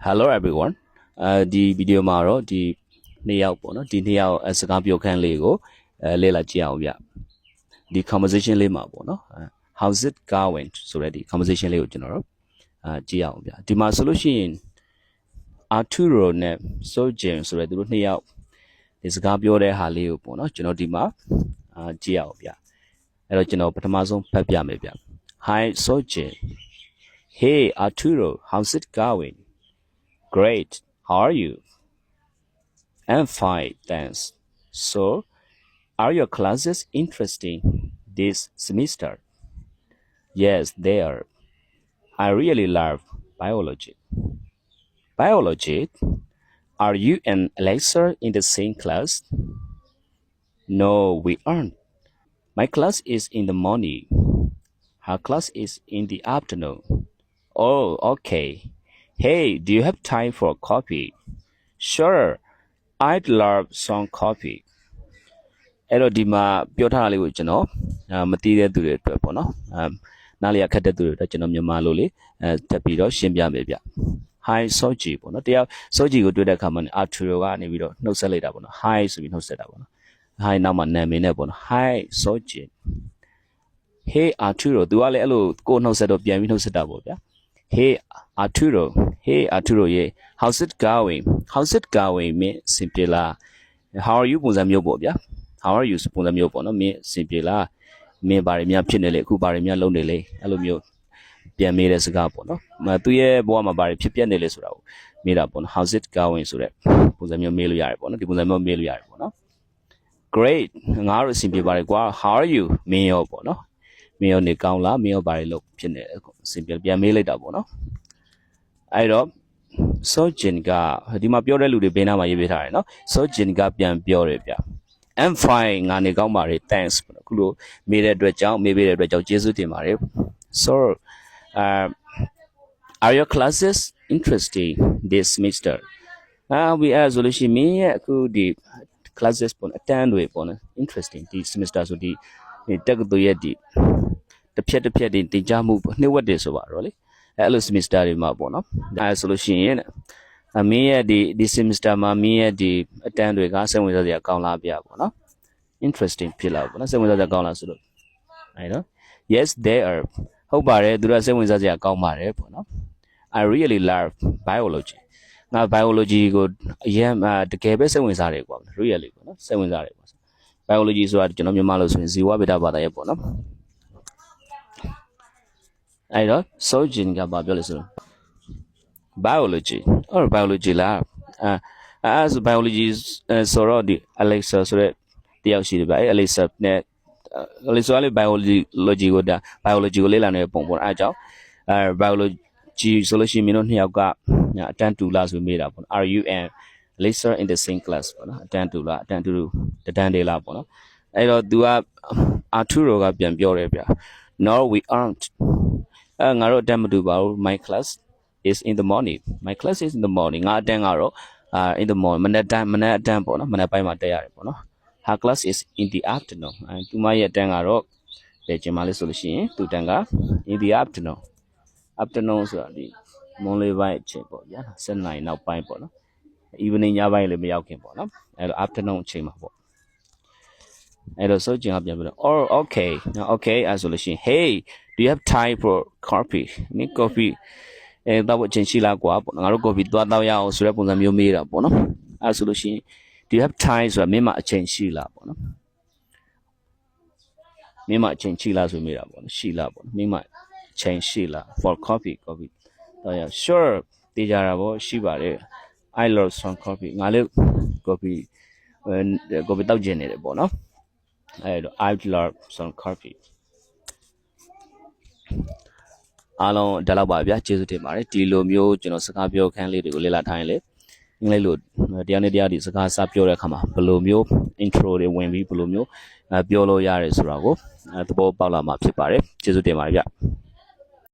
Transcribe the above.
Hello everyone ဒီဗီဒီယိုမှာတော့ဒီနှစ်ယောက်ပေါ့နော်ဒီနှစ်ယောက်စကားပြောခန်းလေးကိုလေ့လာကြည့်အောင်ဗျဒီ conversation လေးမှာပေါ့နော် how's it going ဆိုတဲ့ဒီ conversation လေးကိုကျွန်တော်တို့ကြည့်အောင်ဗျဒီမှာဆိုလို့ရှိရင် Arturo နဲ့ Sojin ဆိုတဲ့သူတို့နှစ်ယောက်ဒီစကားပြောတဲ့ဟာလေးကိုပေါ့နော်ကျွန်တော်ဒီမှာကြည့်အောင်ဗျအဲ့တော့ကျွန်တော်ပထမဆုံးဖတ်ပြမယ်ဗျ Hi Sojin Hey Arturo how's it going Great. How are you? I'm fine, thanks. So, are your classes interesting this semester? Yes, they are. I really love biology. Biology? Are you and Alexa in the same class? No, we aren't. My class is in the morning. Her class is in the afternoon. Oh, okay. Hey, do you have time for coffee? Sure, I'd love some coffee. အဲ့တော့ဒီမှာပြောထားတာလေးကိုကျွန်တော်မသိတဲ့သူတွေအတွက်ပေါ့နော်နားလည်ရခက်တဲ့သူတွေအတွက်ကျွန်တော်မြန်မာလိုလေးတက်ပြီးတော့ရှင်းပြမယ်ဗျ Hi Soji ပေါ့နော်တရား Soji ကိုတွေ့တဲ့အခါမှာ Arturo ကနေပြီးတော့နှုတ်ဆက်လိုက်တာပေါ့နော် Hi ဆိုပြီးနှုတ်ဆက်တာပေါ့နော် Hi နောက်မှာနာမည်နဲ့ပေါ့နော် Hi Soji Hey Arturo သူကလည်းအဲ့လိုကိုနှုတ်ဆက်တော့ပြန်ပြီးနှုတ်ဆက်တာပေါ့ဗျာHey Arturo, yeah. How's it going? How's it going? Me simple la. How are you ပုံစံမျိုးပေါ့ဗျာ How are you ပုံစံမျိုးပေါ့နော် Me simple la. Me ဘာတွေများဖြစ်နေလဲအခုဘာတွေများလုပ်နေလဲအဲ့လိုမျိုးပြန်မေးတဲ့စကားပေါ့နော်သူရဲ့ဘဝမှာဘာတွေဖြစ်ပျက်နေလဲဆိုတာကိုမေးတာပေါ့နော် How's it going ဆိုတဲ့ပုံစံမျိုးမေးလို့ရတယ်ပေါ့နော်ဒီပုံစံမျိုးမေးလို့ရတယ်ပေါ့နော် Great ငါတို့အဆင်ပြေပါတယ်ကွာ How are you မင်းရောပေါ့နော်မင်းရောနေကောင်းလားမင်းရောဘာတွေလုပ်ဖြစ်နေလဲအဆင်ပြေပြန်မေးလိုက်တာပေါ့နော်အဲ့တော့ Sojin ကဒီမှာပြောတဲ့လူတွေဘေးနားမှာရေးပေးထားတယ်နော် Sojin ကပြန်ပြောတယ်ဗျ I'm fine ငါနေကောင်းပါတယ် thanks ခုလိုမေးတဲ့အတွက်ကြောင့်မေးပေးတဲ့အတွက်ကြောင့်ကျေးဇူးတင်ပါတယ် So are your classes interesting this semester we are ဆိုလို့ရှိရင်မင်းရဲ့အခုဒီ classes ပေါ့အတန်းတွေပေါ့နော် interesting ဒီ semester ဆိုဒီတက္ကသိုလ်ရဲ့ဒီတစ်ဖြက်ဒီတင်ကြားမှုနှစ်ဝက်တည်းဆိုပါတော့လေအဲ့လို semester တွေမှာပေါ့နော်အဲဆိုလို့ရှိရင်မင်းရဲ့ဒီ semester မှာမင်းရဲ့ဒီအတန်းတွေကစိတ်ဝင်စားစရာကောင်းလားပြပေါ့နော် interesting ဖြစ်လာပေါ့နော်စိတ်ဝင်စားစရာကောင်းလားဆိုလို့အဲ့နော် Yes they are ဟုတ်ပါတယ်သူတို့စိတ်ဝင်စားစရာကောင်းပါတယ်ပေါ့နော် I really love biology ငါ biology ကိုအရင်တကယ်ပဲစိတ်ဝင်စားတယ်ကွာ really ပေါ့နော်စိတ်ဝင်စားတယ်ပေါ့ biology ဆိုတာကျွန်တော်မြန်မာလို့ဆိုရင်ဇီဝဗေဒဘာသာရဲ့ပေါ့နော်အဲ့တော့ Sojin ကဘာပြောလဲဆိုတော့ biology or biology လားas biology ဆိုတော့ဒီ Alexa ဆိုတဲ့တယောက်ရှိတယ်ဗျအဲ့ Alexa နဲ့ Alexa လေး biology ကိုလေ့လာနေတဲ့ပုံပေါ့အဲ့အကြောင်းbiology ဆိုလို့ရှိရင်မင်းတို့နှစ်ယောက်ကအတန်းတူလားဆိုမေးတာပေါ့ Are you and Alexa in the same class ပေါ့နော်အတန်းတူလားအတန်းတူတတန်းတေးလားပေါ့နော်အဲ့တော့ तू က Arturo ကပြန်ပြောတယ်ဗျ No we aren't ငါတို့အတန်းမတူပါဘူး My class is in the morning my class is in the morning ငါအတန်းကတော့in the morning မနက်အတန်းပေါ့နော်မနက်ပိုင်းမှာတက်ရတယ်ပေါ့နော် her class is in the afternoon သူမရဲ့အတန်းကတော့ဘယ်ချိန်မှလဲဆိုလို့ရှိရင်သူတန်းက in the afternoon ဆိုတာဒီမွန်းလေးပိုင်းအချိန်ပေါ့ဗျာ7 နာရီနောက်ပိုင်းပေါ့နော် evening ညပိုင်းလည်းမရောက်ခင်ပေါ့နော်အဲ့တော့ afternoon အချိန်မှာပေါ့အဲ့တော့ Sojin ကပြန်ပြော Oh okayအဲ့ဆိုလို့ရှိရင် Hey do you have time for coffee မင်း coffee တော့အချိန်ရှိလားကွာပေါ့ငါတို့ coffee သွားတောက်ရအောင်ဆိုတဲ့ပုံစံမျိုးမေးတာပေါ့နော်အဲ့ဆိုလို့ရှိရင် do you have time ဆိုတာမင်းမအချိန်ရှိလားပေါ့နော်မင်းမအချိန်ရှိလားဆိုမေးတာပေါ့နော်ရှိလားပေါ့မင်းမအချိန်ရှိလား for coffee တော့ရ Sure တေးကြတာပေါ့ရှိပါတယ် I love some coffee ငါလည်း coffee တောက်ကျင်နေတယ်ပေါ့နော်အဲ့တော့ I love some coffee အားလုံးဒါတော့ပါဗျာကျေးဇူးတင်ပါတယ်ဒီလိုမျိုးကျွန်တော်စကားပြောခန်းလေးတွေကိုလေ့လာထားရင်လေအင်္ဂလိပ်လိုတရားနဲ့တရားဒီစကားစပြောတဲ့အခါမှာဘယ်လိုမျိုး intro တွေဝင်ပြီးဘယ်လိုမျိုးပြောလို့ရတယ်ဆိုတာကိုသဘောပေါက်လာမှာဖြစ်ပါတယ်ကျေးဇူးတင်ပါတယ်ဗျ